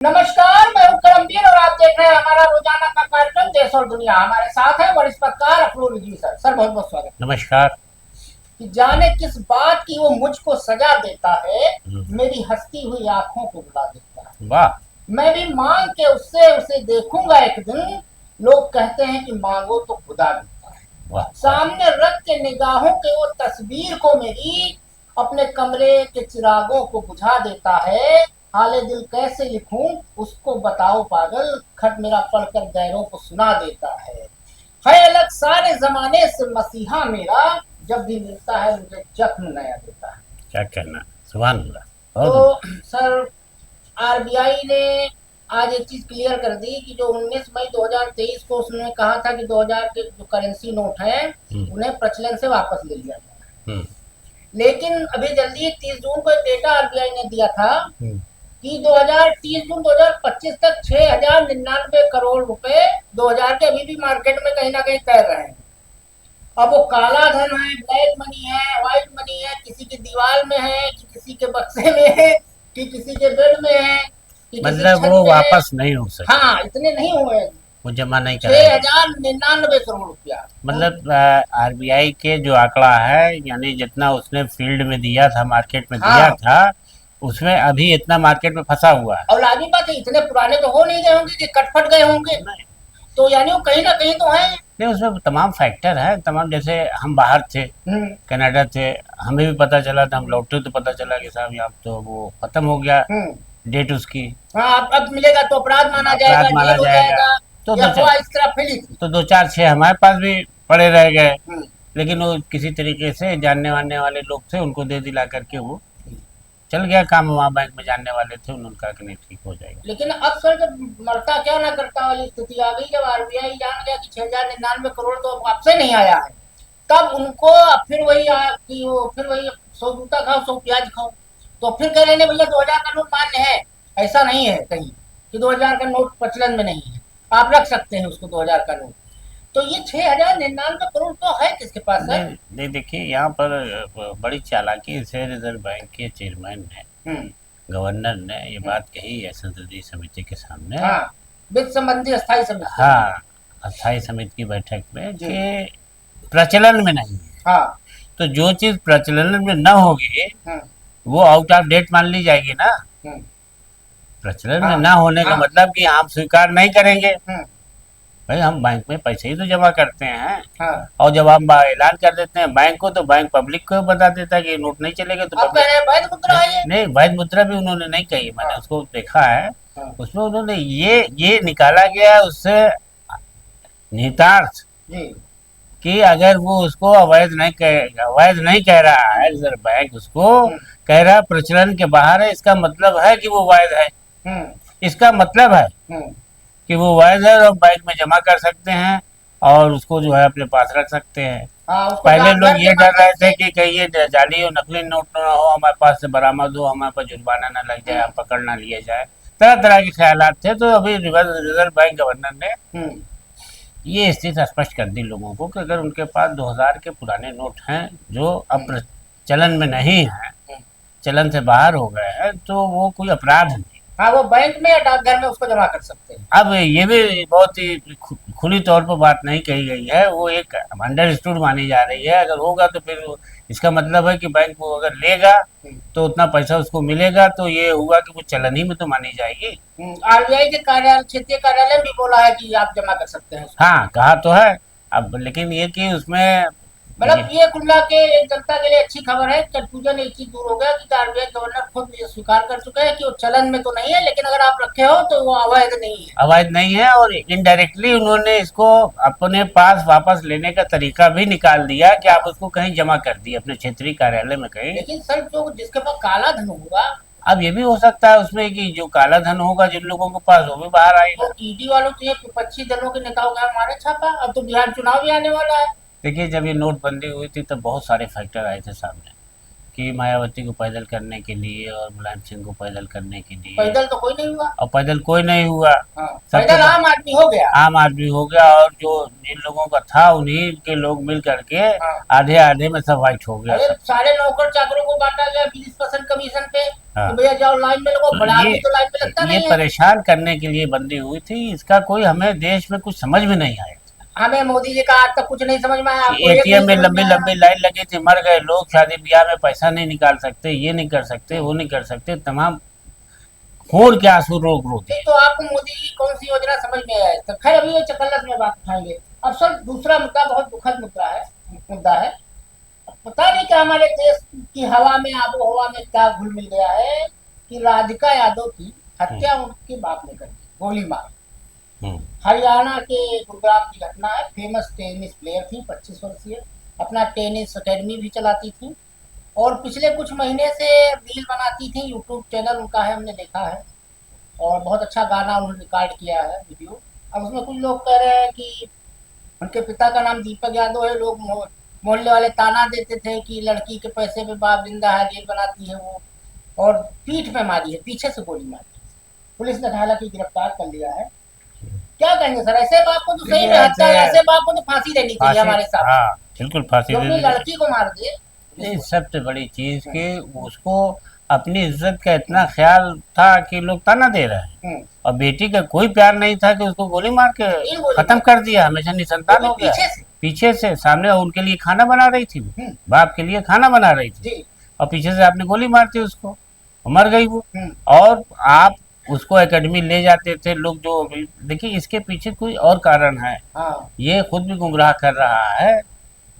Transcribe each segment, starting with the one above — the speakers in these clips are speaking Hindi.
नमस्कार, मैं हूं करमवीर और आप देख रहे हैं हमारा रोजाना का कार्यक्रम देश और दुनिया। हमारे साथ है वरिष्ठ पत्रकार अफरोज जी सर। सर बहुत बहुत स्वागत नमस्कार। कि जाने किस बात की वो मुझको सजा देता है, हम्म। मेरी हंसती हुई आंखों को बुला देता है। वाह। मैं भी मांग के उससे उसे देखूंगा एक दिन। लोग कहते हैं कि मांगो तो खुदा देता है। वाह वाह। सामने रख के निगाहों के वो तस्वीर को मेरी, अपने कमरे के चिरागों को बुझा देता है। हाले दिल कैसे लिखूं उसको बताओ पागल, खत मेरा पढ़कर गैरों को सुना देता है अलग सारे जमाने से मसीहा मेरा, जब भी मिलता है मुझे जख्म नया देता है। क्या कहना, सुभान अल्लाह। बहुत। तो सर, आरबीआई ने आज एक चीज क्लियर कर दी कि जो 19 मई 2023 को उसने कहा था कि 2000 के जो करेंसी नोट हैं उन्हें प्रचलन से वापस ले लिया जाए। लेकिन अभी जल्दी 30 जून को एक डेटा आरबीआई ने दिया था कि 2030 जून 2025 तक 6099 करोड़ रुपए 2000 के अभी भी मार्केट में कहीं ना कहीं तैर रहे हैं। अब वो काला धन है, ब्लैक मनी है, व्हाइट मनी है, किसी की दीवार में है कि किसी के बक्से में है कि किसी के बेड में है कि मतलब वो वापस नहीं हो सकते। हाँ, इतने नहीं हुए, वो जमा नहीं कर 6099 करोड़ रुपया। मतलब आरबीआई के जो आंकड़ा है, यानी जितना उसने फील्ड में दिया था, मार्केट में दिया था, उसमें अभी इतना मार्केट में फंसा हुआ है। और लाजी बात है, इतने पुराने तो हो नहीं गए होंगे कि कटफट गए होंगे, तो यानी वो कहीं ना कहीं तो है। नहीं, उसमें तमाम फैक्टर है, तमाम। जैसे हम बाहर थे, कनाडा थे, हमें भी पता चला था, हम लौटे तो पता चला कि साहब यहाँ तो वो खत्म हो गया डेट उसकी। हाँ, अब मिलेगा तो अपराध माना जाएगा, माना जाएगा। तो इस तरह फैली थी। तो 2 4 6 हमारे पास भी पड़े रह गए, लेकिन वो किसी तरीके से जानने वानने वाले लोग थे, उनको दे दिला करके वो चल गया काम। वहाँ बैंक में जानने वाले थे, उन्होंने कहा कि नहीं ठीक हो जाएगा। लेकिन अब सर, जब मरता क्या ना करता वाली स्थिति आ गई, जब आरबीआई जान गया कि 6099 करोड़ तो आपसे नहीं आया है, तब उनको फिर वही कि वो फिर वही 100 जूता खाओ 100 प्याज खाओ। तो फिर कह रहे हैं भैया 2000 का नोट मान्य है। ऐसा नहीं है कहीं कि 2000 का नोट प्रचलन में नहीं है, आप रख सकते हैं उसको 2000 का नोट। तो ये 6099 करोड़ तो है किसके पास है? नहीं, देखिए यहाँ पर बड़ी चालाकी से रिजर्व बैंक के चेयरमैन ने, गवर्नर ने ये बात कही है संसदीय समिति के सामने। हाँ, वित्त संबंधी अस्थायी समिति। हाँ, अस्थायी समिति की बैठक में कि प्रचलन में नहीं है। हाँ, तो जो चीज प्रचलन में न होगी वो आउट ऑफ डेट मान ली जाएगी ना। प्रचलन में ना होने का मतलब कि हम स्वीकार नहीं करेंगे। भाई, हम बैंक में पैसे ही तो जमा करते हैं। और जब हम ऐलान कर देते हैं बैंक को, तो बैंक पब्लिक को बता देता है कि नोट नहीं चलेगा। तो वैध मुद्रा है। नहीं, वैध मुद्रा भी उन्होंने नहीं कही, मैंने उसको देखा है। उसमें उन्होंने ये निकाला गया उससे निहितार्थ कि अगर वो उसको अवैध नहीं कह रहा है, रिजर्व बैंक उसको कह रहा है प्रचलन के बाहर है, इसका मतलब है कि वो वैध है। इसका मतलब है कि वो वैध है और बैंक में जमा कर सकते हैं और उसको जो है अपने पास रख सकते हैं। पहले लोग ये डर रहे थे कि कहीं ये जाली और नकली नोट ना हो, हमारे पास से बरामद हो, हमारे पास जुर्माना ना लग जाए, हम पकड़ ना लिए जाए, तरह तरह के ख्यालात थे। तो अभी रिजर्व बैंक गवर्नर ने ये स्थिति स्पष्ट कर दी लोगों को कि अगर उनके पास 2000 के पुराने नोट हैं जो अब चलन में नहीं है, चलन से बाहर हो गए हैं, तो वो कोई अपराध नहीं। हाँ, वो बैंक में या डाकघर में उसको जमा कर सकते हैं। अब ये भी बहुत ही खुली तौर पर बात नहीं कही गई है, वो एक अंडरस्टूड मानी जा रही है। अगर होगा तो फिर इसका मतलब है कि बैंक वो अगर लेगा तो उतना पैसा उसको मिलेगा, तो ये हुआ कि वो चलन ही में तो मानी जाएगी। आरबीआई के कार्यालय, क्षेत्रीय कार्यालय भी बोला है कि आप जमा कर सकते हैं। हाँ, कहा तो है। अब लेकिन ये कि उसमें मतलब ये कुल मिला के एक जनता के लिए अच्छी खबर है। कंफ्यूजन एक चीज दूर हो गया कि आरबीआई गवर्नर खुद ये स्वीकार कर चुके हैं कि वो चलन में तो नहीं है, लेकिन अगर आप रखे हो तो वो अवैध नहीं है। अवैध नहीं है, और इनडायरेक्टली उन्होंने इसको अपने पास वापस लेने का तरीका भी निकाल दिया कि आप उसको कहीं जमा कर दिए, अपने क्षेत्रीय कार्यालय में कहीं। लेकिन सर, जो जिसके पास काला धन होगा, अब ये भी हो सकता है उसमें कि जो काला धन होगा जिन लोगों के पास, वो भी बाहर आएगा। तो ईडी वालों तो ये विपक्षी दलों के नेताओं का हमारे छापा। अब तो बिहार चुनाव भी आने वाला है। देखिए, जब ये नोटबंदी हुई थी तब बहुत सारे फैक्टर आए थे सामने। कि मायावती को पैदल करने के लिए और मुलायम सिंह को पैदल करने के लिए, पैदल तो कोई नहीं हुआ। और पैदल कोई नहीं हुआ। हाँ, सबसे पैदल आम आदमी हो गया। आम आदमी हो गया, और जो जिन लोगों का था उन्हीं के लोग मिल करके हाँ। आधे आधे में सब वाइट हो गया अरे सब। सारे नौकर चाकरों को बांटा गया 20% कमीशन पे हाँ। कि भैया जाओ लाइन में लगो, बड़ा आदमी तो लाइन में लगता ये नहीं है। परेशान करने के लिए बंदी हुई थी, इसका कोई हमें देश में कुछ समझ में नहीं आया। हमें मोदी जी का आज तक कुछ नहीं समझ में आया। आपको एक एटीएम में नहीं समझ लंबी में आया? लंबी लाइन लगी थी, मर गए लोग, शादी ब्याह में पैसा नहीं निकाल सकते, ये नहीं कर सकते, वो नहीं कर सकते, तमाम खून के आंसू रोक रोक नहीं तो आपको मोदी जी की कौन सी योजना समझ में आया? तो खैर अभी ये चकल्लस में बात उठाएंगे। अब सर दूसरा मुद्दा बहुत दुखद मुद्दा है। पता नहीं क्या हमारे देश की हवा में, आबो हवा में क्या घुल मिल गया है कि राधिका यादव की हत्या उनके बाप ने कर दी, गोली मार। हरियाणा के गुरुग्राम की घटना है। फेमस टेनिस प्लेयर थी, 25 वर्षीय, अपना टेनिस एकेडमी भी चलाती थी और पिछले कुछ महीने से रील बनाती थी। यूट्यूब चैनल उनका है, हमने देखा है, और बहुत अच्छा गाना उन्होंने रिकॉर्ड किया है, वीडियो। अब उसमें कुछ लोग कह रहे हैं कि उनके पिता का नाम दीपक यादव है। लोग मोहल्ले वाले ताना देते थे कि लड़की के पैसे पे बाप जिंदा है, रील बनाती है वो, और पीठ पे मारी है, पीछे से गोली मारी है। पुलिस ने हालांकि गिरफ्तार कर लिया है। क्या कहेंगे सर, ऐसे बाप को तो सही में हत्या, ऐसे बाप को तो फांसी देनी चाहिए हमारे साथ। हाँ बिल्कुल, फांसी जो अपनी लड़की को मार दे। ये सबसे बड़ी चीज कि उसको अपनी इज्जत का इतना ख्याल था कि लोग ताना दे रहे हैं, और बेटी का कोई प्यार नहीं था कि उसको गोली मार के खत्म कर दिया, हमेशा निसंतान हो गया। पीछे से सामने उनके लिए खाना बना रही थी, बाप के लिए खाना बना रही थी, और पीछे से आपने गोली मारती उसको, मर गई वो। और आप उसको एकेडमी ले जाते थे लोग, जो देखिए इसके पीछे कोई और कारण है। ये खुद भी गुमराह कर रहा है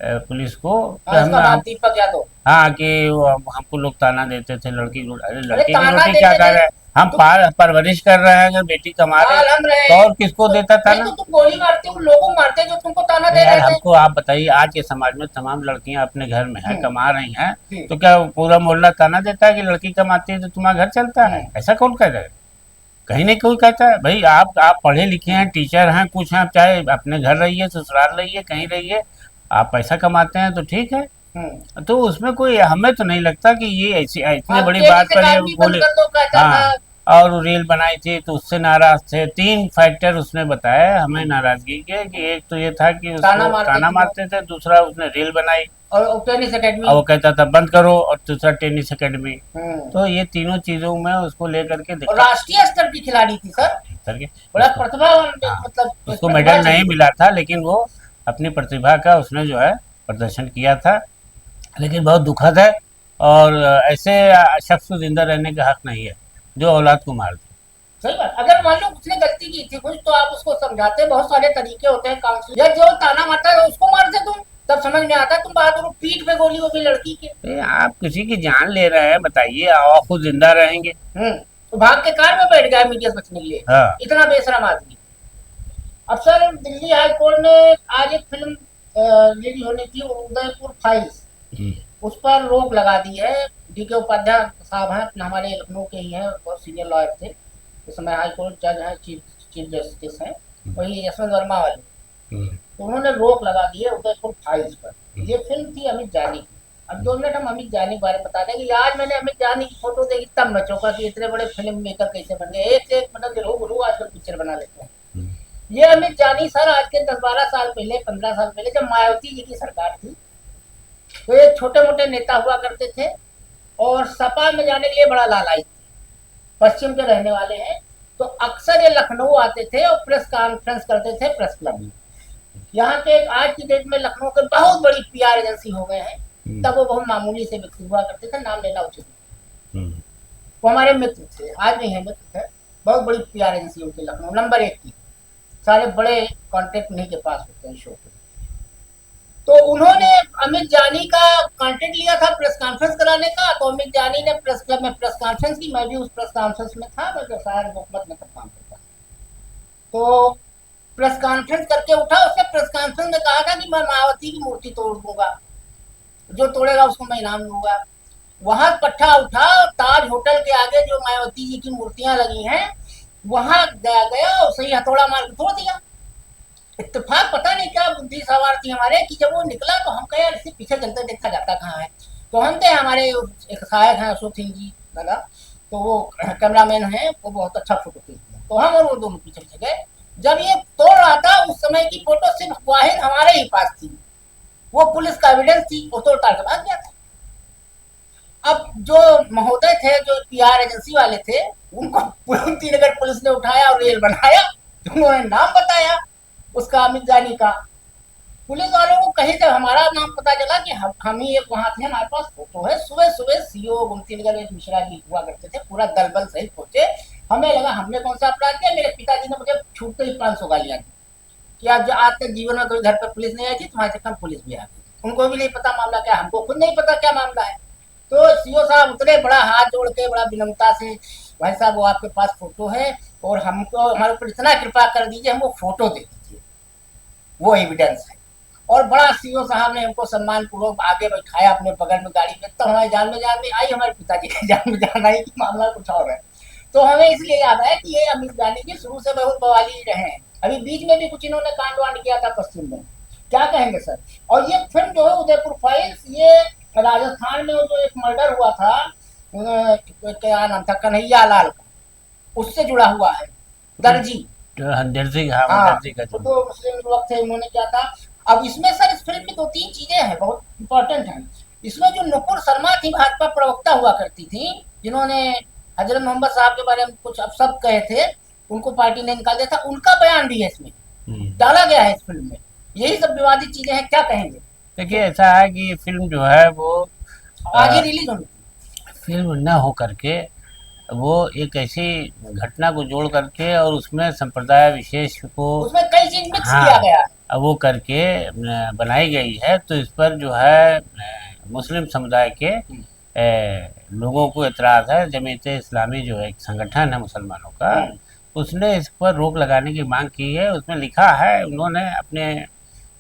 पुलिस को। दीपक यादव, हाँ, कि हमको लोग ताना देते थे, लड़की अरे लड़की की रोटी क्या कर रहे हैं, हम परवरिश कर रहे हैं, अगर बेटी कमा रहे हैं तो और किसको देता ताना? तो तुम गोली मारते हो, लोगों मारते जो तुमको ताना दे रहे थे। हमको आप बताइए, आज के समाज में तमाम लड़कियां अपने घर में है, कमा रही हैं, तो क्या पूरा मोहल्ला ताना देता है कि लड़की कमाती है तो तुम्हारा घर चलता है? ऐसा कौन कहता है? कहीं नहीं कोई कहता है। भाई आप पढ़े लिखे हैं, टीचर हैं, कुछ हैं, चाहे अपने घर रहिए, ससुराल रहिए, कहीं रहिए, आप पैसा कमाते हैं तो ठीक है। तो उसमें कोई, हमें तो नहीं लगता कि ये ऐसी इतनी बड़ी बात पर बोले। हाँ, और रील बनाई थी तो उससे नाराज थे। 3 फैक्टर उसने बताया हमें नाराजगी के, कि एक तो ये था कि उसको ताना मारते थे, दूसरा उसने रील बनाई और टेनिस एकेडमी, और वो कहता था बंद करो, और दूसरा टेनिस एकेडमी। तो ये तीनों चीजों में उसको लेकर के राष्ट्रीय स्तर की खिलाड़ी थी सर, बड़ा प्रतिभावान, मतलब उसको मेडल नहीं मिला था, लेकिन वो अपनी प्रतिभा का उसने जो है प्रदर्शन किया था। लेकिन बहुत दुखद है, और ऐसे शख्स को जिंदा रहने का हक नहीं है जो औलाद को मार दे। सही बात। अगर मान लो उसने गलती की थी कुछ, तो आप उसको समझाते, बहुत सारे तरीके होते हैं काउंसिल, या जो ताना मारता है उसको मारते तुम, तब समझ में आता है। तुम बहादुर पीठ पे गोली, वो भी लड़की के। आप किसी की जान ले रहे हैं, बताइए, और खुद जिंदा रहेंगे? तो भाग के कार में बैठ गया मीडिया से बचने के लिए। हाँ। इतना बेशरम आदमी। अब सर दिल्ली हाई कोर्ट ने आज एक फिल्म रिलीज होनी थी, उदयपुर फाइल्स, उस पर रोक लगा दी है। DK उपाध्याय साहब हैं, हमारे लखनऊ के ही हैं, बहुत सीनियर लॉयर थे, इस समय हाई कोर्ट जज हैं, चीफ जस्टिस हैं, वही यशवंत वर्मा वाले। तो उन्होंने रोक लगा दी है उदयपुर फाइल्स पर। ये फिल्म थी अमित जानी की। अब 2 मिनट हम अमित जानी के बारे में बता दें कि आज मैंने अमित जानी की फोटो देखी तब मैं चौंका कि इतने बड़े फिल्म मेकर कैसे बन गए। एक से एक मतलब गुरु आजकल पिक्चर बना लेते हैं। ये अमित जानी सर आज के 10-12 साल पहले, 15 साल पहले, जब मायावती जी की सरकार थी, तो ये छोटे मोटे नेता हुआ करते थे और सपा में जाने के लिए बड़ा लालायित थे। पश्चिम के रहने वाले हैं, तो अक्सर ये लखनऊ आते थे और प्रेस कॉन्फ्रेंस करते थे प्रेस क्लब में। यहाँ के आज की डेट में लखनऊ के बहुत बड़ी PR एजेंसी हो गए हैं, तब वो बहुत मामूली से व्यक्ति हुआ करते थे, नाम लेना उचित। वो हमारे मित्र थे, आज भी हैं मित्र थे। बहुत बड़ी PR एजेंसी उनकी लखनऊ नंबर 1 की, सारे बड़े कॉन्ट्रैक्ट उन्हीं के पास होते हैं शो के। तो उन्होंने अमित जानी का कॉन्ट्रैक्ट लिया था प्रेस कॉन्फ्रेंस कराने का। तो अमित जानी ने प्रेस क्लब में प्रेस कॉन्फ्रेंस की, मैं भी उस प्रेस कॉन्फ्रेंस में था, मैं शायद हुकूमत में तब काम करता। तो प्रेस कॉन्फ्रेंस करके उठा, उसने प्रेस कॉन्फ्रेंस में कहा था कि मैं मायावती की मूर्ति तोड़ दूंगा, जो तोड़ेगा उसको मैं इनाम दूंगा। वहां पट्टा उठा, ताज होटल के आगे जो मायावती जी की मूर्तियां लगी हैं, वहां गया और सही हथौड़ा मार के तोड़ दिया। इत्तेफाक पता नहीं क्या बुद्धि सवार थी हमारे कि जब वो निकला तो हम कहे इससे पीछे चलते देखा जाता कहाँ है। तो हम थे, हमारे एक सहायक हैं अशोक सिंह जी दादा, तो वो कैमरामैन हैं, वो बहुत अच्छा फोटो खींचते हैं, तो हम और वो दोनों पीछे पीछे गए। जब ये तोड़ रहा था उस समय की फोटो सिर्फ वाहिद हमारे ही पास थी, वो पुलिस का एविडेंस थी, वो तोड़ ताड़ के भाग गया था। अब जो महोदय थे, जो पीआर एजेंसी वाले थे, उनको कुंती नगर पुलिस ने उठाया और रेल बनाया, उन्होंने नाम बताया उसका, अमित जानी का। पुलिस वालों को कहीं से हमारा नाम पता चला कि हम ही एक वहां थे, हमारे पास फोटो है। सुबह सुबह सीओ गुमती नगर में मिश्रा जी हुआ करते थे, पूरा दल बल सहित पहुंचे। हमें लगा हमने कौन सा अपराध किया, मेरे पिताजी ने मुझे छूटते ही 500 गालियां दी कि आज तक जीवन में कोई घर पर पुलिस नहीं आई थी, तुम्हारे चक्कर पुलिस भी आ गई। उनको भी नहीं पता मामला क्या, हमको खुद नहीं पता क्या मामला है। तो सीओ साहब उतरे, बड़ा हाथ जोड़ के बड़ा विनम्रता से, भाई साहब वो आपके पास फोटो है और हमको हमारे ऊपर इतना कृपा कर दीजिए, हमको फोटो दे दीजिए, वो एविडेंस है। और बड़ा सीओ साहब ने हमको सम्मान पूर्वक आगे बैठाया अपने बगल में गाड़ी में, तब हमारी जान में आई, हमारे पिताजी की जान में जान आई कि मामला कुछ और है। तो हमें इसलिए याद है कि ये अमित जानी जी शुरू से बहुत बवाली रहे हैं। अभी बीच में भी कुछ इन्होंने कांड वांड किया था पश्चिम में, क्या कहेंगे सर। और ये फिल्म जो है उदयपुर फाइल्स, ये राजस्थान में जो एक मर्डर हुआ था, क्या नाम था, कन्हैया लाल का, उससे जुड़ा हुआ है। दर्जी, दर्जी, हाँ, दर्जी का तो मुस्लिम युवक थे, उन्होंने क्या था। अब इसमें सर इस फिल्म में 2-3 चीजें हैं बहुत इंपॉर्टेंट हैं। इसमें जो नुपुर शर्मा थी, भाजपा प्रवक्ता हुआ करती थी, जिन्होंने हजरत मोहम्मद साहब के बारे में कुछ अब सब कहे थे, उनको पार्टी ने निकाल दिया था, उनका बयान भी है इसमें डाला गया है इस फिल्म में। यही सब विवादित चीजें हैं, क्या कहेंगे। देखिए ऐसा है कि फिल्म जो है वो आज ही रिलीज होनी थी। फिल्म न हो करके वो एक ऐसी घटना को जोड़ करके और उसमें संप्रदाय विशेष को, उसमें कई चीज मिक्स हाँ, किया गया है, वो करके बनाई गई है। तो इस पर जो है मुस्लिम समुदाय के लोगों को एतराज़ है। जमीयत इस्लामी जो है एक संगठन है मुसलमानों का, उसने इस पर रोक लगाने की मांग की है। उसमें लिखा है उन्होंने अपने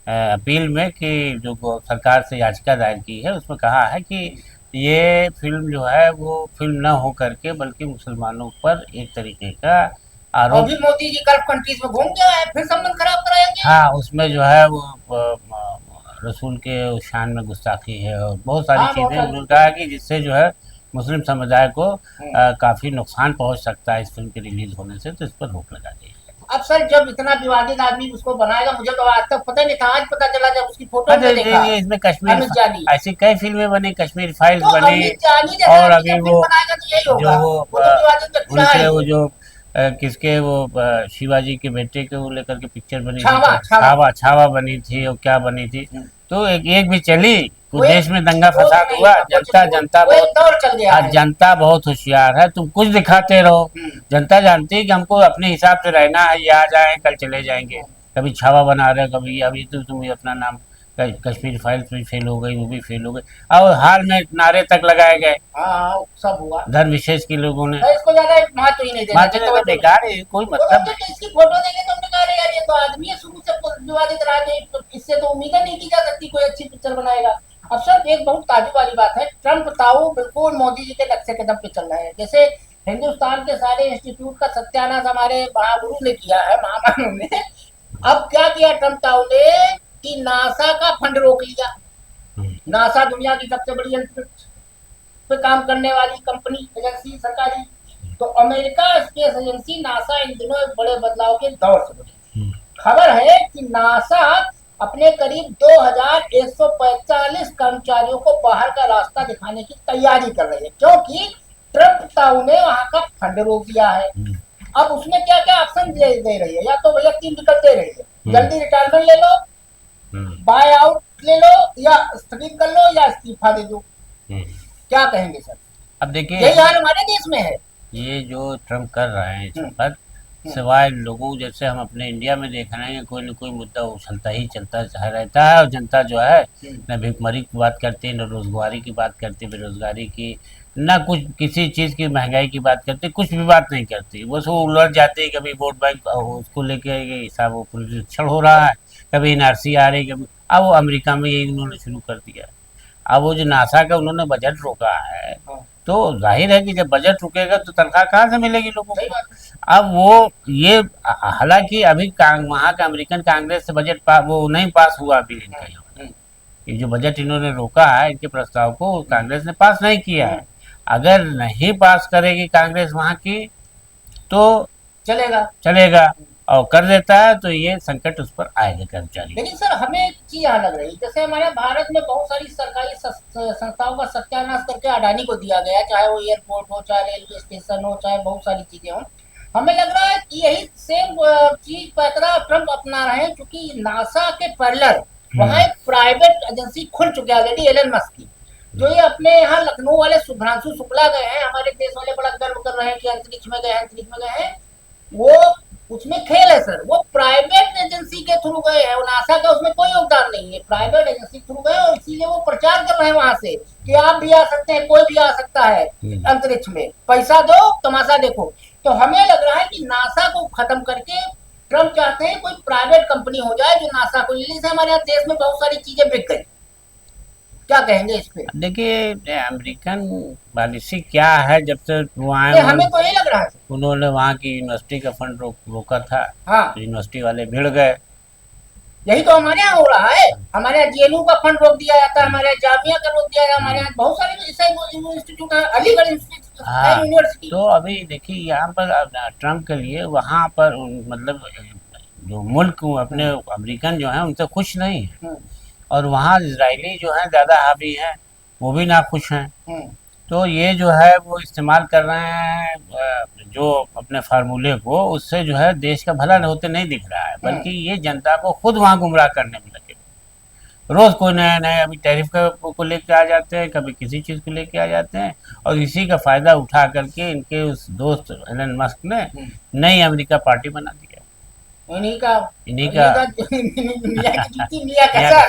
अपील में कि जो सरकार से याचिका दायर की है, उसमें कहा है कि ये फिल्म जो है वो फिल्म न हो करके बल्कि मुसलमानों पर एक तरीके का आरोप। अभी मोदी जी गल्फ कंट्रीज में घूम के आए, फिर संबंध खराब कराएंगे। हाँ, उसमें जो है वो रसूल के शान में गुस्ताखी है और बहुत सारी हाँ, चीज़ें उन्होंने कहा कि जिससे जो है मुस्लिम समुदाय को काफ़ी नुकसान पहुंच सकता है इस फिल्म के रिलीज होने से, तो इस पर रोक लगा दी है। अब सर जब इतना विवादित आदमी उसको बनाएगा, मुझे तो आज तक पता नहीं था, आज पता चला जब उसकी फोटो में देखा। इसमें कश्मीर अमित जानी, ऐसी कई फिल्में बनी, कश्मीर फाइल्स तो बनी, अमित जानी जैसा और आदमी अभी जब वो फिल्म बनाएगा तो यही होगा, जो वो तो विवादित व्यक्ति रहा उनके ही वो है। जो किसके वो शिवाजी के बेटे के वो लेकर के पिक्चर बनी थी, छावा, छावा छावा बनी थी और क्या बनी थी, तो एक भी चली, वो कुछ देश में दंगा वो फसाद नहीं हुआ। था, जनता वो एक बहुत, दौर चल गया है। जनता बहुत होशियार है, तुम कुछ दिखाते रहो। जनता जानती है कि हमको अपने हिसाब से रहना है, ये आ जाए कल चले जाएंगे। कभी छावा बना रहे, कभी अभी तो तुम अपना नाम कश्मीर फाइल्स भी फेल हो गई, वो भी फेल हो गई, और हाल में नारे तक लगाए गए हाँ, सब हुआ। धर्म विशेष के लोगों ने। इसको ज्यादा महत्व ही नहीं देना बात तो बेकार है, कोई मतलब नहीं। इसकी फोटो देखे तो हमने कहा अरे यार ये तो आदमी है, शुरू से विवादित रहा है, तो इससे तो उम्मीद नहीं की जा सकती कोई अच्छी पिक्चर बनाएगा। अब सर एक बहुत ताजुब वाली बात है, ट्रम्प ताऊ बिल्कुल मोदी जी के नक्शे कदम पे चल रहे हैं। जैसे हिंदुस्तान के सारे इंस्टीट्यूट का सत्यानाश हमारे महागुरु ने किया है, महामानव ने। अब क्या किया ट्रम्प ताऊ ने कि नासा का फंड रोक लिया। नासा दुनिया की सबसे बड़ी अंतरिक्ष पे काम करने वाली कंपनी, एजेंसी सरकारी। तो अमेरिका स्पेस एजेंसी नासा इन दिनों एक बड़े बदलाव के दौर से गुजरी। खबर है कि नासा अपने करीब 2145 कर्मचारियों को बाहर का रास्ता दिखाने की तैयारी कर रही है, क्योंकि ट्रम्प ताऊ ने वहां का फंड रोक दिया है। अब उसमें क्या क्या ऑप्शन दे रही है, या तो भैया 3 विकल्प दे रही है, जल्दी रिटायरमेंट ले लो, बाय आउट ले लो, या स्थगित कर लो, या इस्तीफा दे दो। क्या कहेंगे सर। अब देखिए यही हाल हमारे देश में है। ये जो ट्रम्प कर रहे हैं इस पर, सिवाय लोगों जैसे हम अपने इंडिया में देख रहे हैं, कोई न कोई मुद्दा उछलता ही चलता रहता है, और जनता जो है न भीखमरी की बात करती है, न रोजगारी की बात करती, बेरोजगारी की, ना कुछ किसी चीज़ की महंगाई की बात करती, कुछ भी बात नहीं करती। बस वो उलझ जाती है, कभी वोट बैंक उसको लेके हिसाब वो पुनरीक्षण हो रहा है, कभी एनआरसी आ रही, कभी अब वो अमेरिका में यही उन्होंने शुरू कर दिया। अब वो जो नासा का उन्होंने बजट रोका है, तो जाहिर है कि जब बजट रुकेगा तो तनख्वाह कहाँ से मिलेगी लोगों को। अब वो ये हालांकि अभी वहाँ का अमेरिकन कांग्रेस से बजट वो नहीं पास हुआ अभी इनका, ये जो बजट इन्होंने रोका है, इनके प्रस्ताव को कांग्रेस ने पास नहीं किया है। अगर नहीं पास करेगी कांग्रेस वहाँ की तो चलेगा और कर देता है तो ये संकट उस पर आएगा कर्मचारी। लेकिन सर हमें एक चीज यहाँ लग रही, जैसे हमारे भारत में बहुत सारी सरकारी संस्थाओं का सत्यानाश करके अडानी को दिया गया, चाहे वो एयरपोर्ट हो, चाहे रेलवे स्टेशन हो, चाहे बहुत सारी चीजें हो। हमें लग रहा है कि यही सेम चीज पैतरा ट्रम्प अपना रहे हैं, क्योंकि नासा के पैरेलल वहाँ एक प्राइवेट एजेंसी खुल चुकी है ऑलरेडी एलन मस्क की, जो ये अपने यहाँ लखनऊ वाले शुभ्रांशु शुक्ला गए हैं, हमारे देश वाले बड़ा गर्व कर रहे हैं कि अंतरिक्ष में गए हैं, वो उसमें खेल है सर, वो प्राइवेट एजेंसी के थ्रू गए हैं, नासा का उसमें कोई योगदान नहीं है, प्राइवेट एजेंसी थ्रू गए और इसीलिए वो प्रचार कर रहे हैं वहां से कि आप भी आ सकते हैं, कोई भी आ सकता है अंतरिक्ष में, पैसा दो तमाशा देखो। तो हमें लग रहा है कि नासा को खत्म करके ट्रम्प चाहते हैं कोई प्राइवेट कंपनी हो जाए जो नासा को, जैसे हमारे यहाँ देश में बहुत सारी चीजें बिक गई। क्या कहेंगे इस पे? देखिए अमेरिकन पॉलिसी क्या है, जब से वो आए हमें तो यही लग रहा है उन्होंने वहाँ की यूनिवर्सिटी का फंड रोका था। हाँ। तो यूनिवर्सिटी वाले भिड़ गए। यही तो हमारे यहाँ हो रहा है, हमारे यहाँ जेएनयू का फंड रोक दिया जाता है, हमारे यहाँ जामिया का रोक दिया जाता है, हमारे यहाँ बहुत सारे इंस्टीट्यूट है, अलीगढ़ यूनिवर्सिटी। तो अभी देखिए यहाँ पर ट्रम्प के लिए वहाँ पर मतलब जो मुल्क अपने अमेरिकन जो है उनसे खुश नहीं है, और वहाँ इजरायली जो है ज़्यादा हावी हैं, वो भी ना खुश हैं। तो ये जो है वो इस्तेमाल कर रहे हैं जो अपने फार्मूले को, उससे जो है देश का भला होते नहीं दिख रहा है, बल्कि ये जनता को खुद वहाँ गुमराह करने में लगे। रोज़ कोई नए अभी टैरिफ को लेके आ जाते हैं, कभी किसी चीज़ को लेके आ जाते हैं, और इसी का फ़ायदा उठा करके इनके उस दोस्त एलन मस्क ने नई अमेरिका पार्टी बना दिया। इन्हीं का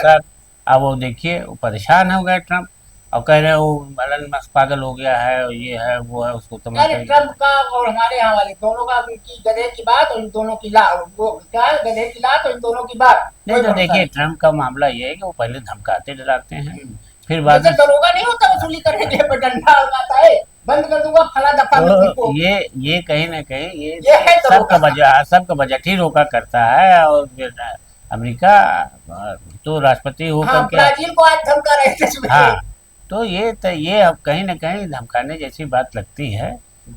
सर। अब वो देखिए वो परेशान हो गए ट्रम्प, और कह रहे हैं वो एलन मस्क पागल हो गया है, और ये है वो है, उसको तो ट्रम्प का और हमारे यहाँ वाले दोनों का की गधे की बात और इन दोनों की गधे की लात और इन दोनों की बात नहीं। तो देखिए ट्रम्प का मामला ये है कि वो पहले धमकाते डराते हैं, फिर बाद में दरोगा नहीं होता वसूली करने के लिए डंडा लगाता है, बंद कर दूंगा फला दफा। तो ये कहीं ना कहीं ये सबका बजट ही रोका करता है, और अमेरिका तो राष्ट्रपति होकर के ब्राजील को आज धमका रहे थे। हाँ, तो ये अब कहीं ना कहीं धमकाने जैसी बात लगती है,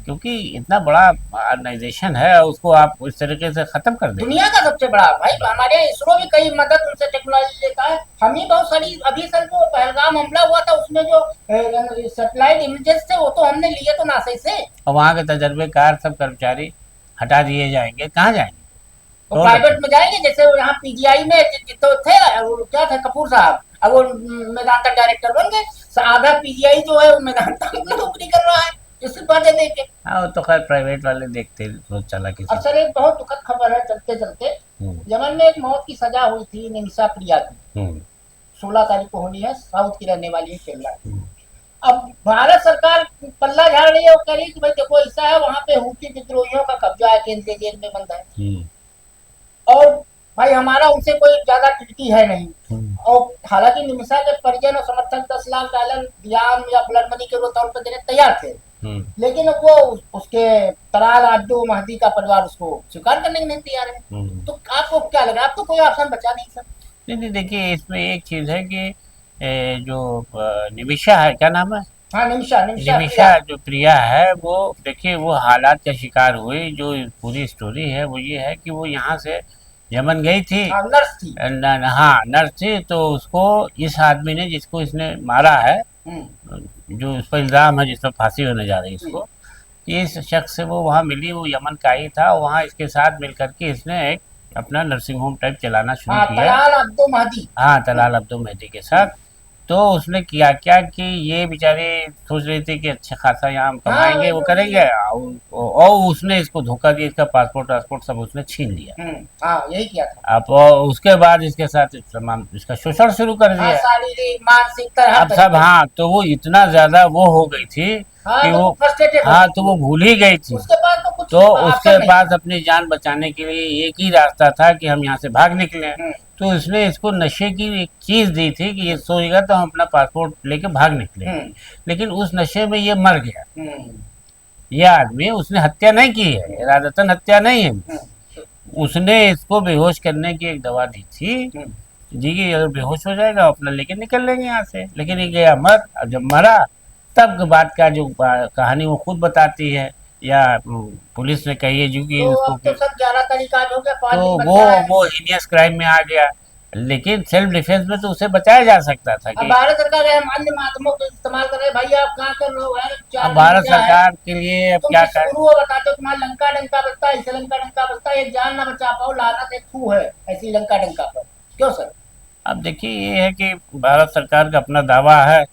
क्योंकि इतना बड़ा ऑर्गेनाइजेशन है, उसको आप इस तरीके से खत्म कर दें। दुनिया का सबसे बड़ा भाई, हमारे इसरो भी कई मदद उनसे टेक्नोलॉजी लेता है, हम ही बहुत सारी। अभी सर जो पहलगाम हमला हुआ था उसमें जो सैटेलाइट इमेजेस थे वो तो हमने लिए तो नासा से, और वहाँ के तजर्बेकार सब कर्मचारी हटा दिए जाएंगे, कहाँ जाएंगे? तो प्राइवेट में जाएंगे। जैसे यहाँ पीजीआई में तो थे क्या थे कपूर साहब, अब वो मेदांता डायरेक्टर बन गए, आधा पीजीआई जो है वो मेदांता नौकरी कर रहा है इससे बातें देख के। हाँ तो खैर प्राइवेट वाले देखते रोज चला के। अब सर एक बहुत दुखद खबर है चलते चलते, यमन में एक मौत की सजा हुई थी निमिषा प्रिया की, 16 तारीख को होनी है, साउथ की रहने वाली है केरला। अब भारत सरकार पल्ला झाड़ रही है, वो कह रही है कि भाई देखो ऐसा है वहाँ पे हूथी विद्रोहियों का कब्जा है, केंद्रीय जेल में बंद है, और भाई हमारा उनसे कोई ज्यादा टिकटी है नहीं। और हालांकि निमिषा के परिजन और समर्थक 10 लाख डॉलर इनाम या ब्लड मनी के तौर पर देने तैयार थे, लेकिन वो उसके तलाल अब्दो महदी का परिवार उसको स्वीकार करने के नहीं तैयार है। तो आपको क्या लग रहा है? आपको कोई ऑप्शन बचा नहीं सर? नहीं देखिए इसमें एक चीज है कि जो निमिषा है, क्या नाम है? हाँ निमिषा जो प्रिया है, वो देखिए वो हालात का शिकार हुई। जो पूरी स्टोरी है वो ये है कि वो यहाँ से यमन गई थी, नर्स थी। हाँ नर्स थी। तो उसको इस आदमी ने जिसको इसने मारा है, जो इस पर इल्ज़ाम है, जिस पर फांसी होने जा रही है इसको, इस शख्स से वो वहाँ मिली, वो यमन का ही था। वहाँ इसके साथ मिल करके इसने एक अपना नर्सिंग होम टाइप चलाना शुरू किया। तलाल अब्दो महदी के साथ। तो उसने किया क्या कि ये बेचारे सोच रही थी कि अच्छा खासा यहाँ कमाएंगे, वो करेंगे, और उसने इसको धोखा दिया, इसका पासपोर्ट सब उसने छीन लिया। यही किया था। अब उसके बाद इसके साथ इसका शोषण शुरू कर दिया, शारीरिक मानसिक अब सब। हाँ तो वो इतना ज्यादा वो हो गई थी कि तो वो भूल ही गई थी। तो उसके पास अपनी जान बचाने के लिए एक ही रास्ता था कि हम यहाँ से भाग निकले। तो इसने इसको नशे की एक चीज दी थी कि ये सोएगा तो हम अपना पासपोर्ट लेके भाग निकले, लेकिन उस नशे में ये मर गया। ये आदमी, उसने हत्या नहीं की है, इरादतन हत्या नहीं है, उसने इसको बेहोश करने की एक दवा दी थी। जी अगर बेहोश हो जाएगा अपना लेके निकल लेंगे यहाँ से, लेकिन ये गया मर, अब जब मरा तब के बाद का जो कहानी वो खुद बताती है या पुलिस ने कही है जो कि तो उसको अब तो सब ज्यादा तरीका हो गया, 5 तो दिन वो बचा है। वो हीनियस क्राइम में आ गया, लेकिन सेल्फ डिफेंस में तो उसे बचाया जा सकता था अब कि भारत सरकार है, हम अन्य माध्यमों का इस्तेमाल कर रहे हैं, भाई आप कहाँ कर रहे हो यार, 4 अब दिन भारत बचा है। सरकार के लिए अब तुम क्या किस करें। गुरु को बताते हो तुम्हारा लंका डंका बचता है, इससे लंका डंका बचता है, एक जान ना बचा पाओ, लानत एक थू है ऐसी लंका डंका पर। क्यों सर? अब देखिए ये है कि भारत सरकार का अपना दावा है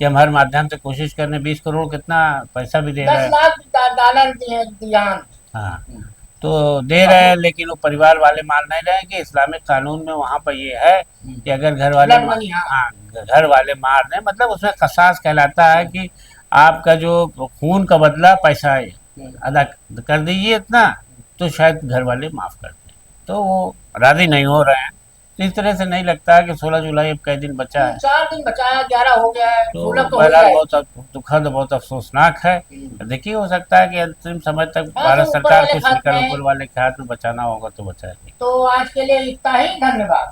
कि हम हर माध्यम से कोशिश कर रहे हैं, 20 करोड़ कितना पैसा भी दे रहा 10 है। लाख डॉलर दिए दियान। हाँ, तो दे रहे हैं, लेकिन वो परिवार वाले मान नहीं रहे हैं कि इस्लामिक कानून में वहाँ पर ये है कि अगर घर वाले ब्लड मनी, हाँ। हाँ घर वाले मार दें, मतलब उसमें कसास कहलाता है कि आपका जो खून का बदला पैसा अदा कर दीजिए इतना, तो शायद घर वाले माफ कर दें, तो वो राजी नहीं हो रहे हैं। तो इस तरह से नहीं लगता है कि 16 जुलाई अब कई दिन बचा है। 4 दिन बचा है, 11 हो गया है, तो 16 तो हो बहरहाल जाए। बहुत दुखद बहुत अफसोसनाक है। देखिए हो सकता है कि अंतिम समय तक हाँ, भारत तो ऊपर सरकार वाले कुछ हाथ निकल में है। ऊपर वाले के हाथ में बचाना होगा तो बचाएंगे। तो आज के लिए इतना ही, धन्यवाद।